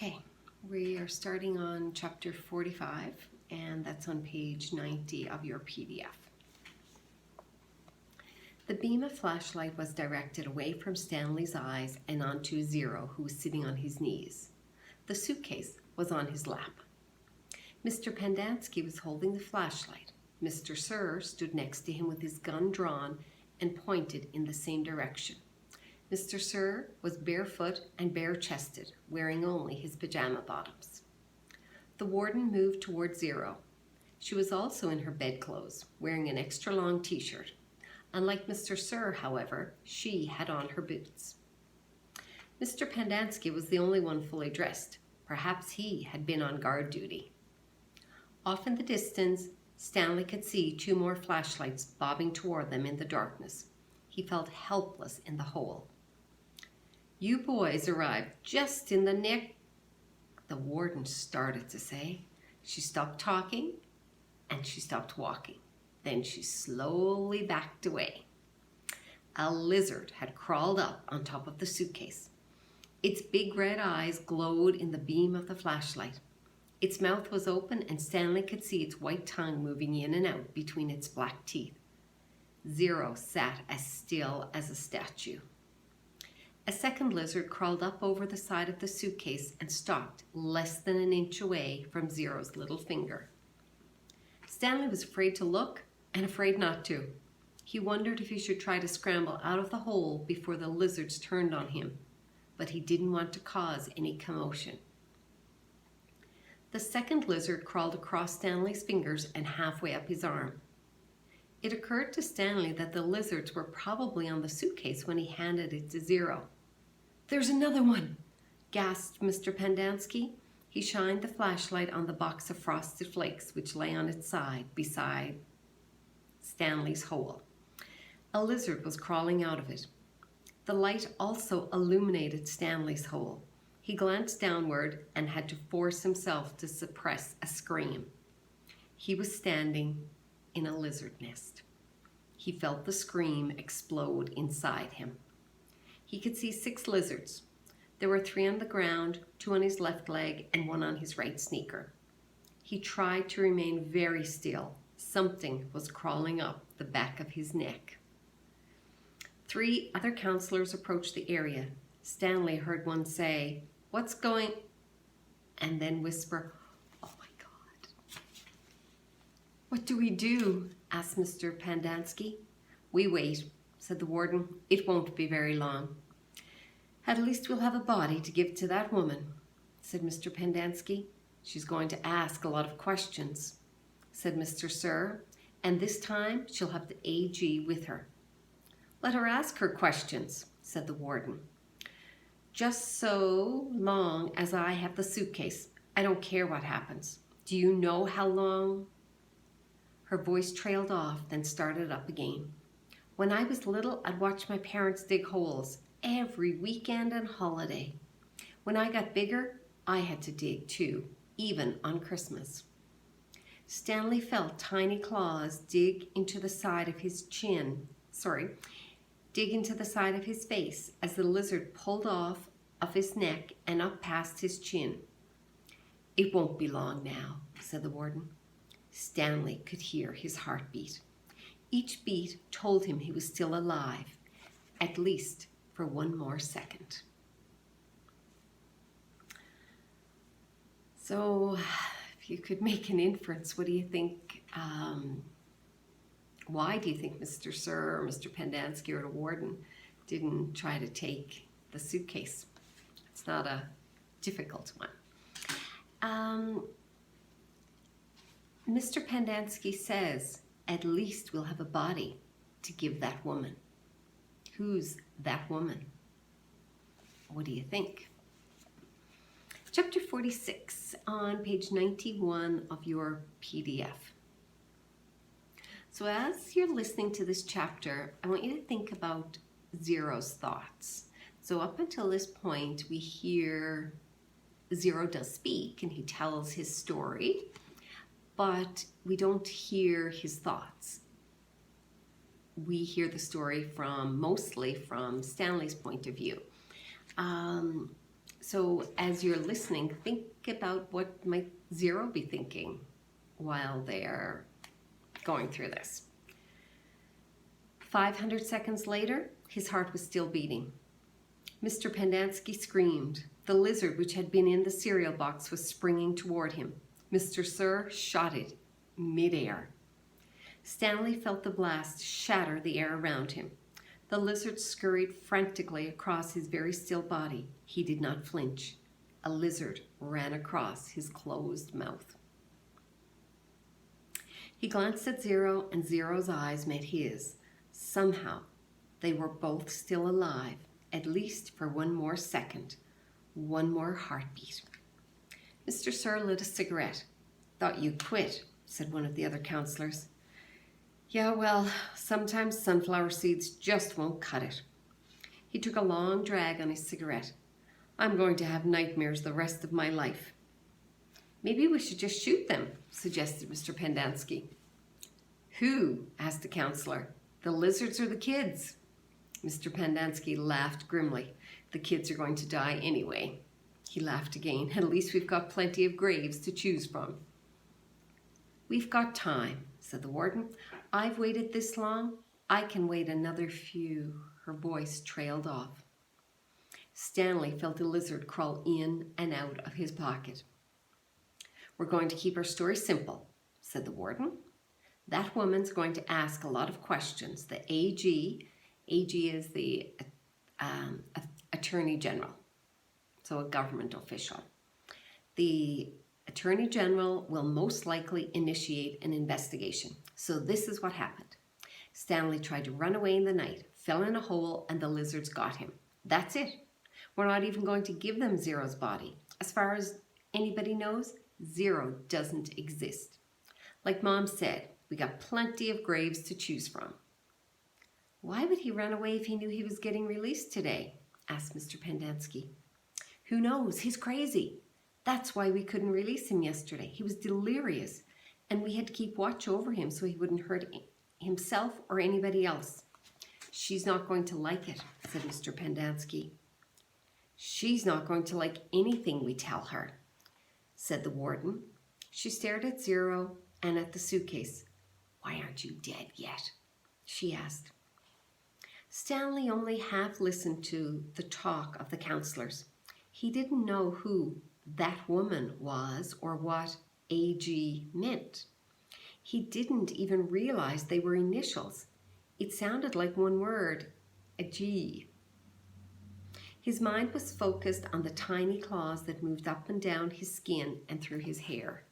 Okay, we are starting on chapter 45, and that's on page 90 of your PDF. The beam of flashlight was directed away from Stanley's eyes and onto Zero, who was sitting on his knees. The suitcase was on his lap. Mr. Pendanski was holding the flashlight. Mr. Sir stood next to him with his gun drawn and pointed in the same direction. Mr. Sir was barefoot and bare-chested, wearing only his pajama bottoms. The warden moved toward Zero. She was also in her bedclothes, wearing an extra-long t-shirt. Unlike Mr. Sir, however, she had on her boots. Mr. Pendanski was the only one fully dressed. Perhaps he had been on guard duty. Off in the distance, Stanley could see two more flashlights bobbing toward them in the darkness. He felt helpless in the hole. "You boys arrived just in the nick," the warden started to say. She stopped talking and she stopped walking. Then she slowly backed away. A lizard had crawled up on top of the suitcase. Its big red eyes glowed in the beam of the flashlight. Its mouth was open and Stanley could see its white tongue moving in and out between its black teeth. Zero sat as still as a statue. A second lizard crawled up over the side of the suitcase and stopped less than an inch away from Zero's little finger. Stanley was afraid to look and afraid not to. He wondered if he should try to scramble out of the hole before the lizards turned on him, but he didn't want to cause any commotion. The second lizard crawled across Stanley's fingers and halfway up his arm. It occurred to Stanley that the lizards were probably on the suitcase when he handed it to Zero. "There's another one," gasped Mr. Pendanski. He shined the flashlight on the box of frosted flakes which lay on its side beside Stanley's hole. A lizard was crawling out of it. The light also illuminated Stanley's hole. He glanced downward and had to force himself to suppress a scream. He was standing in a lizard nest. He felt the scream explode inside him. He could see 6 lizards. There were 3 on the ground, 2 on his left leg, and 1 on his right sneaker. He tried to remain very still. Something was crawling up the back of his neck. 3 other counselors approached the area. Stanley heard one say, "What's going?" and then whisper, "Oh my God." "What do we do?" asked Mr. Pendanski. "We wait," said the warden. "It won't be very long." "At least we'll have a body to give to that woman," said Mr. Pendanski. "She's going to ask a lot of questions," said Mr. Sir, "and this time she'll have the AG with her." "Let her ask her questions," said the warden. "Just so long as I have the suitcase. I don't care what happens. Do you know how long?" Her voice trailed off, then started up again. "When I was little, I'd watch my parents dig holes every weekend and holiday. When I got bigger, I had to dig too, even on Christmas." Stanley felt tiny claws dig into the side of his face as the lizard pulled off of his neck and up past his chin. "It won't be long now," said the warden. Stanley could hear his heartbeat. Each beat told him he was still alive, at least for 1 more second. So, if you could make an inference, what do you think? Why do you think Mr. Sir or Mr. Pendanski or the warden didn't try to take the suitcase? It's not a difficult one. Mr. Pendanski says, "At least we'll have a body to give that woman." Who's that woman? What do you think? Chapter 46 on page 91 of your PDF. So as you're listening to this chapter, I want you to think about Zero's thoughts. So up until this point, we hear Zero does speak and he tells his story, but we don't hear his thoughts. We hear the story mostly from Stanley's point of view. So as you're listening, think about what might Zero be thinking while they're going through this. 500 seconds later, his heart was still beating. Mr. Pendanski screamed. The lizard which had been in the cereal box was springing toward him. Mr. Sir shot it mid-air. Stanley felt the blast shatter the air around him. The lizard scurried frantically across his very still body. He did not flinch. A lizard ran across his closed mouth. He glanced at Zero, and Zero's eyes met his. Somehow, they were both still alive, at least for one more second, one more heartbeat. Mr. Sir lit a cigarette. "Thought you'd quit," said one of the other counselors. "Yeah, well, sometimes sunflower seeds just won't cut it." He took a long drag on his cigarette. "I'm going to have nightmares the rest of my life." "Maybe we should just shoot them," suggested Mr. Pendanski. "Who?" asked the counselor. "The lizards or the kids?" Mr. Pendanski laughed grimly. "The kids are going to die anyway." He laughed again. "At least we've got plenty of graves to choose from." "We've got time," said the warden. "I've waited this long. I can wait another few." Her voice trailed off. Stanley felt a lizard crawl in and out of his pocket. "We're going to keep our story simple," said the warden. "That woman's going to ask a lot of questions. The AG is the Attorney General, so a government official. The Attorney General will most likely initiate an investigation. So this is what happened. Stanley tried to run away in the night, fell in a hole, and the lizards got him. That's it. We're not even going to give them Zero's body. As far as anybody knows, Zero doesn't exist. Like Mom said, we got plenty of graves to choose from." "Why would he run away if he knew he was getting released today?" asked Mr. Pendanski. "Who knows? He's crazy. That's why we couldn't release him yesterday. He was delirious, and we had to keep watch over him so he wouldn't hurt himself or anybody else." "She's not going to like it," said Mr. Pendanski. "She's not going to like anything we tell her," said the warden. She stared at Zero and at the suitcase. "Why aren't you dead yet?" she asked. Stanley only half listened to the talk of the counselors. He didn't know who that woman was or what AG meant. He didn't even realize they were initials. It sounded like one word, a G. His mind was focused on the tiny claws that moved up and down his skin and through his hair.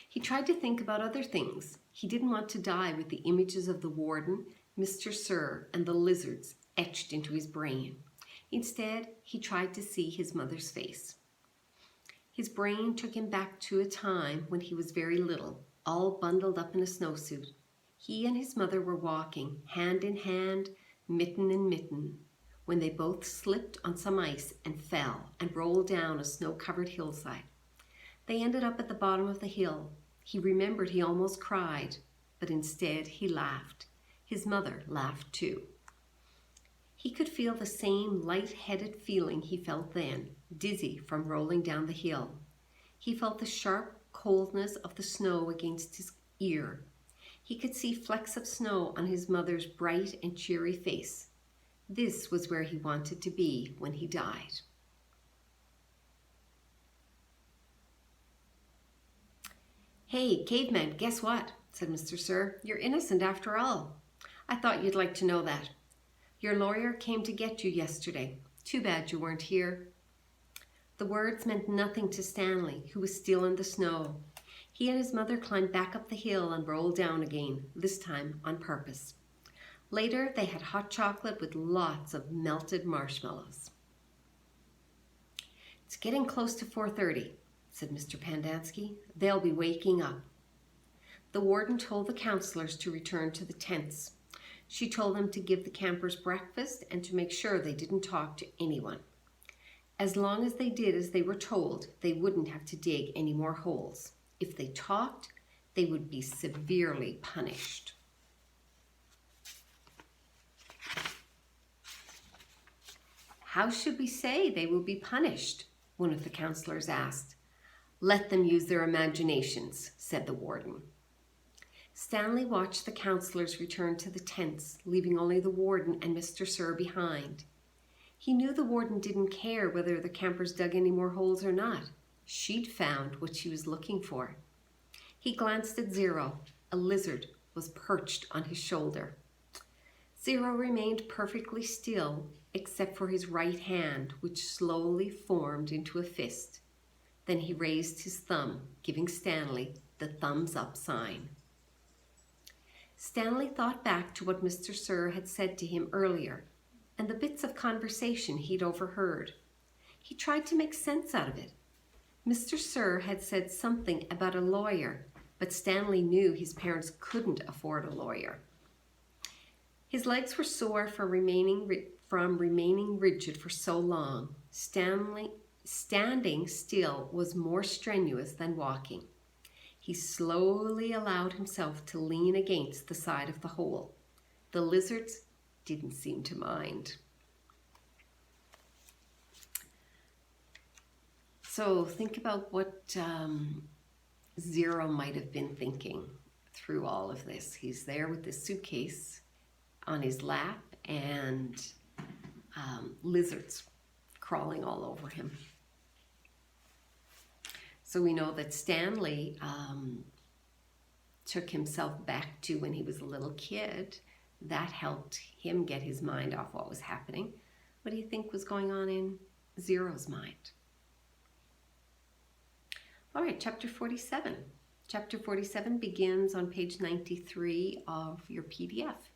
He tried to think about other things. He didn't want to die with the images of the warden, Mr. Sir, and the lizards etched into his brain. Instead, he tried to see his mother's face. His brain took him back to a time when he was very little, all bundled up in a snowsuit. He and his mother were walking, hand in hand, mitten in mitten, when they both slipped on some ice and fell and rolled down a snow-covered hillside. They ended up at the bottom of the hill. He remembered he almost cried, but instead he laughed. His mother laughed too. He could feel the same light-headed feeling he felt then, dizzy from rolling down the hill. He felt the sharp coldness of the snow against his ear. He could see flecks of snow on his mother's bright and cheery face. This was where he wanted to be when he died. "Hey, caveman, guess what?" said Mr. Sir. "You're innocent after all. I thought you'd like to know that. Your lawyer came to get you yesterday. Too bad you weren't here." The words meant nothing to Stanley, who was still in the snow. He and his mother climbed back up the hill and rolled down again, this time on purpose. Later, they had hot chocolate with lots of melted marshmallows. "It's getting close to 4:30, said Mr. Pendanski. "They'll be waking up." The warden told the counselors to return to the tents. She told them to give the campers breakfast and to make sure they didn't talk to anyone. As long as they did as they were told, they wouldn't have to dig any more holes. If they talked, they would be severely punished. How should we say they will be punished? One of the counselors asked. Let them use their imaginations, said the warden. Stanley watched the counselors return to the tents, leaving only the warden and Mr. Sir behind. He knew the warden didn't care whether the campers dug any more holes or not. She'd found what she was looking for. He glanced at Zero. A lizard was perched on his shoulder. Zero remained perfectly still, except for his right hand, which slowly formed into a fist. Then he raised his thumb, giving Stanley the thumbs up sign. Stanley thought back to what Mr. Sir had said to him earlier, and the bits of conversation he'd overheard. He tried to make sense out of it. Mr. Sir had said something about a lawyer, but Stanley knew his parents couldn't afford a lawyer. His legs were sore from remaining rigid for so long. Standing still was more strenuous than walking. He slowly allowed himself to lean against the side of the hole. The lizards didn't seem to mind. So think about what Zero might have been thinking through all of this. He's there with this suitcase on his lap and lizards crawling all over him. So we know that Stanley took himself back to when he was a little kid. That helped him get his mind off what was happening. What do you think was going on in Zero's mind? All right, chapter 47. Chapter 47 begins on page 93 of your PDF.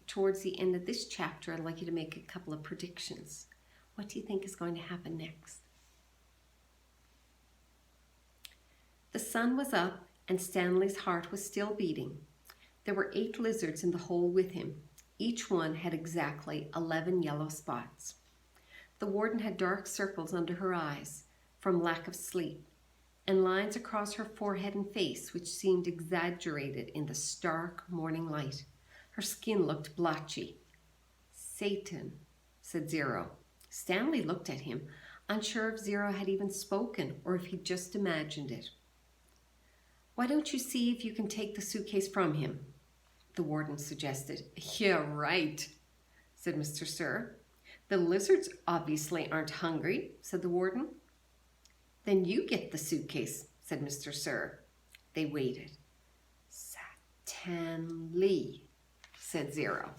Towards the end of this chapter, I'd like you to make a couple of predictions. What do you think is going to happen next? The sun was up and Stanley's heart was still beating. There were 8 lizards in the hole with him. Each one had exactly 11 yellow spots. The warden had dark circles under her eyes from lack of sleep, and lines across her forehead and face which seemed exaggerated in the stark morning light. Her skin looked blotchy. Satan, said Zero. Stanley looked at him, unsure if Zero had even spoken or if he'd just imagined it. Why don't you see if you can take the suitcase from him? The warden suggested. Yeah, right, said Mr. Sir. The lizards obviously aren't hungry, said the warden. Then you get the suitcase, said Mr. Sir. They waited. Satanly, said Zero.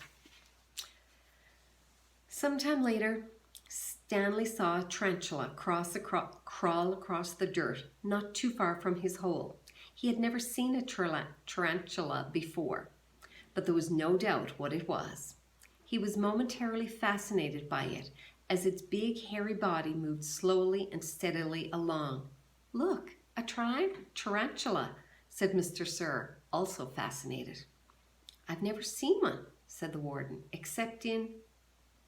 Sometime later, Stanley saw a tarantula crawl across the dirt, not too far from his hole. He had never seen a tarantula before, but there was no doubt what it was. He was momentarily fascinated by it as its big hairy body moved slowly and steadily along. Look, a tarantula, said Mr. Sir, also fascinated. I've never seen one, said the warden, except in...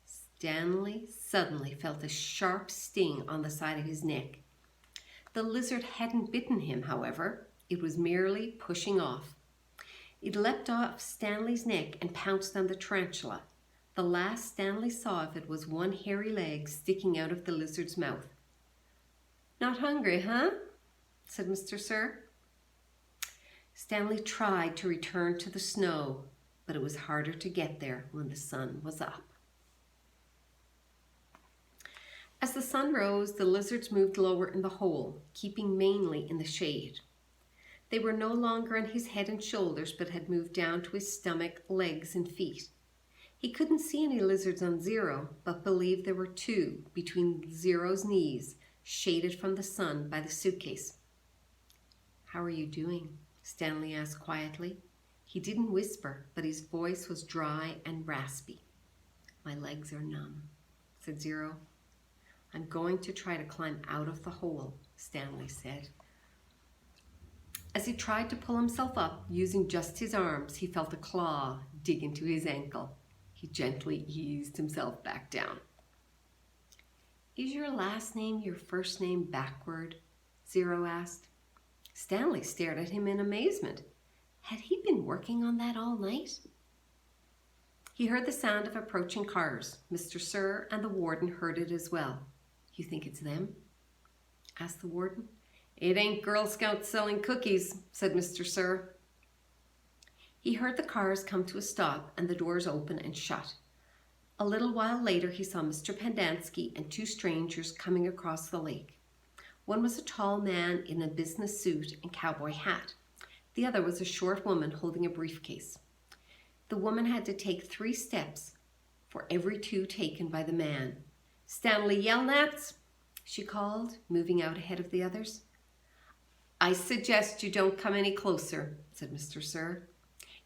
Stanley suddenly felt a sharp sting on the side of his neck. The lizard hadn't bitten him, however. It was merely pushing off. It leapt off Stanley's neck and pounced on the tarantula. The last Stanley saw of it was one hairy leg sticking out of the lizard's mouth. Not hungry, huh? said Mr. Sir. Stanley tried to return to the snow, but it was harder to get there when the sun was up. As the sun rose, the lizards moved lower in the hole, keeping mainly in the shade. They were no longer on his head and shoulders, but had moved down to his stomach, legs, and feet. He couldn't see any lizards on Zero, but believed there were 2 between Zero's knees, shaded from the sun by the suitcase. How are you doing? Stanley asked quietly. He didn't whisper, but his voice was dry and raspy. My legs are numb, said Zero. I'm going to try to climb out of the hole, Stanley said. As he tried to pull himself up, using just his arms, he felt a claw dig into his ankle. He gently eased himself back down. Is your last name your first name backward? Zero asked. Stanley stared at him in amazement. Had he been working on that all night? He heard the sound of approaching cars. Mr. Sir and the warden heard it as well. You think it's them? Asked the warden. It ain't Girl Scouts selling cookies, said Mr. Sir. He heard the cars come to a stop and the doors open and shut. A little while later he saw Mr. Pendanski and two strangers coming across the lake. One was a tall man in a business suit and cowboy hat. The other was a short woman holding a briefcase. The woman had to take 3 steps for every 2 taken by the man. Stanley Yelnats, she called, moving out ahead of the others. I suggest you don't come any closer, said Mr. Sir.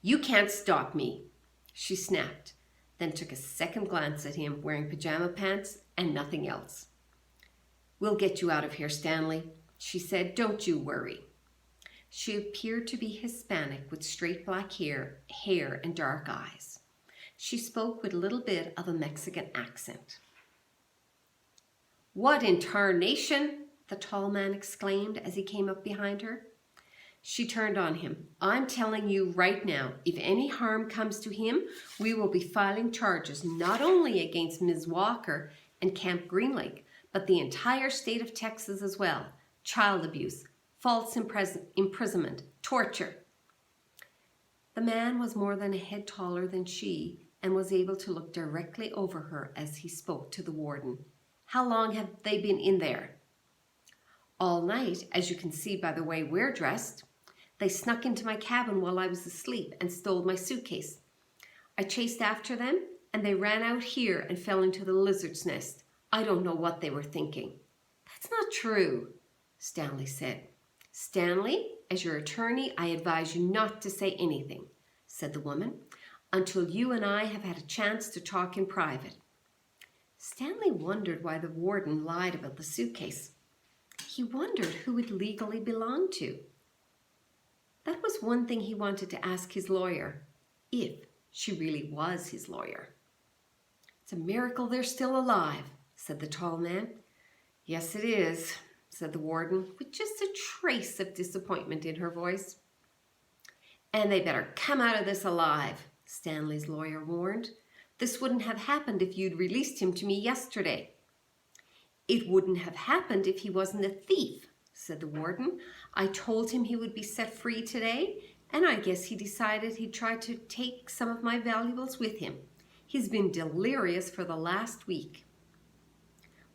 You can't stop me, she snapped, then took a second glance at him wearing pajama pants and nothing else. We'll get you out of here, Stanley, she said. Don't you worry. She appeared to be Hispanic with straight black hair and dark eyes. She spoke with a little bit of a Mexican accent. What in tarnation? The tall man exclaimed as he came up behind her. She turned on him. I'm telling you right now, if any harm comes to him, we will be filing charges not only against Ms. Walker and Camp Green Lake, but the entire state of Texas as well. Child abuse, false imprisonment, torture. The man was more than a head taller than she and was able to look directly over her as he spoke to the warden. How long have they been in there? All night, as you can see by the way we're dressed. They snuck into my cabin while I was asleep and stole my suitcase. I chased after them and they ran out here and fell into the lizard's nest. I don't know what they were thinking. That's not true, Stanley said. Stanley, as your attorney, I advise you not to say anything, said the woman, until you and I have had a chance to talk in private. Stanley wondered why the warden lied about the suitcase. He wondered who it legally belonged to. That was one thing he wanted to ask his lawyer, if she really was his lawyer. It's a miracle they're still alive, said the tall man. Yes, it is, said the warden, with just a trace of disappointment in her voice. And they better come out of this alive, Stanley's lawyer warned. This wouldn't have happened if you'd released him to me yesterday. It wouldn't have happened if he wasn't a thief, said the warden. I told him he would be set free today, and I guess he decided he'd try to take some of my valuables with him. He's been delirious for the last week.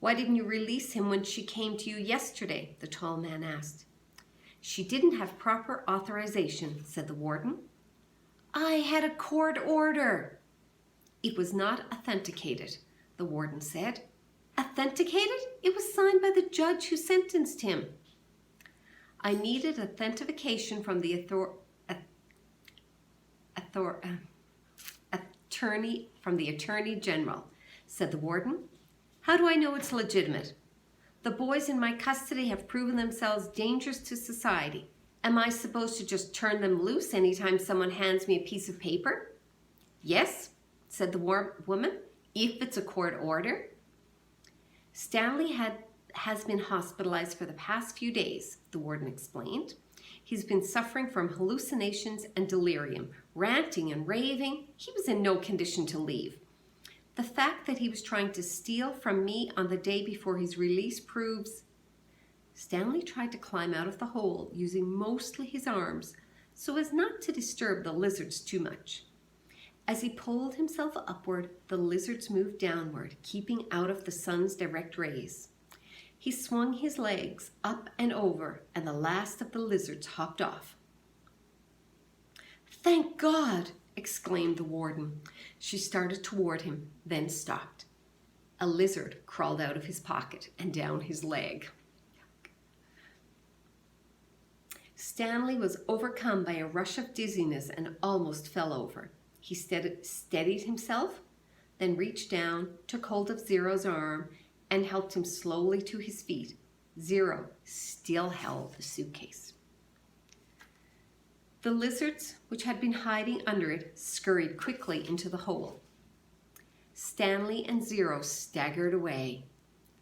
Why didn't you release him when she came to you yesterday? The tall man asked. She didn't have proper authorization, said the warden. I had a court order. It was not authenticated, the warden said. Authenticated? It was signed by the judge who sentenced him. I needed authentication from the attorney general, said the warden. How do I know it's legitimate? The boys in my custody have proven themselves dangerous to society. Am I supposed to just turn them loose anytime someone hands me a piece of paper? Yes, said the woman, if it's a court order. Stanley has been hospitalized for the past few days, the warden explained. He's been suffering from hallucinations and delirium, ranting and raving. He was in no condition to leave. The fact that he was trying to steal from me on the day before his release proves... Stanley tried to climb out of the hole using mostly his arms so as not to disturb the lizards too much. As he pulled himself upward, the lizards moved downward, keeping out of the sun's direct rays. He swung his legs up and over, and the last of the lizards hopped off. Thank God! Exclaimed the warden. She started toward him, then stopped. A lizard crawled out of his pocket and down his leg. Stanley was overcome by a rush of dizziness and almost fell over. He steadied himself, then reached down, took hold of Zero's arm, and helped him slowly to his feet. Zero still held the suitcase. The lizards, which had been hiding under it, scurried quickly into the hole. Stanley and Zero staggered away.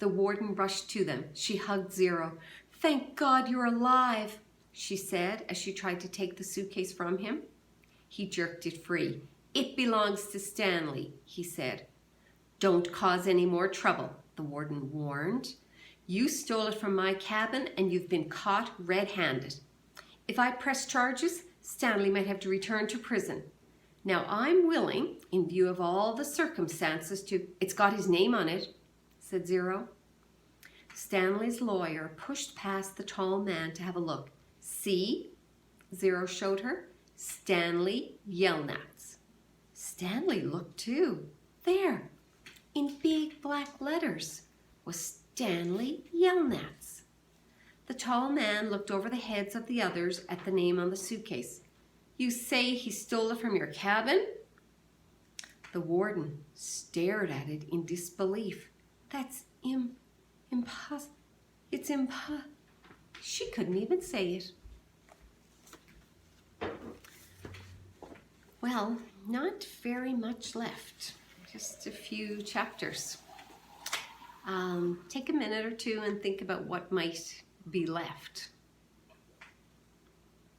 The warden rushed to them. She hugged Zero. Thank God you're alive, she said as she tried to take the suitcase from him. He jerked it free. "It belongs to Stanley," he said. "Don't cause any more trouble," the warden warned. "You stole it from my cabin and you've been caught red-handed. If I press charges, Stanley might have to return to prison. Now I'm willing, in view of all the circumstances, to..." "It's got his name on it," said Zero. Stanley's lawyer pushed past the tall man to have a look. "See?" Zero showed her. "Stanley Yelnats." Stanley looked too. There, in big black letters, was Stanley Yelnats. The tall man looked over the heads of the others at the name on the suitcase. "You say he stole it from your cabin?" The warden stared at it in disbelief. "That's impossible. It's impossible." She couldn't even say it. Well, not very much left. Just a few chapters. Take a minute or two and think about what might be left.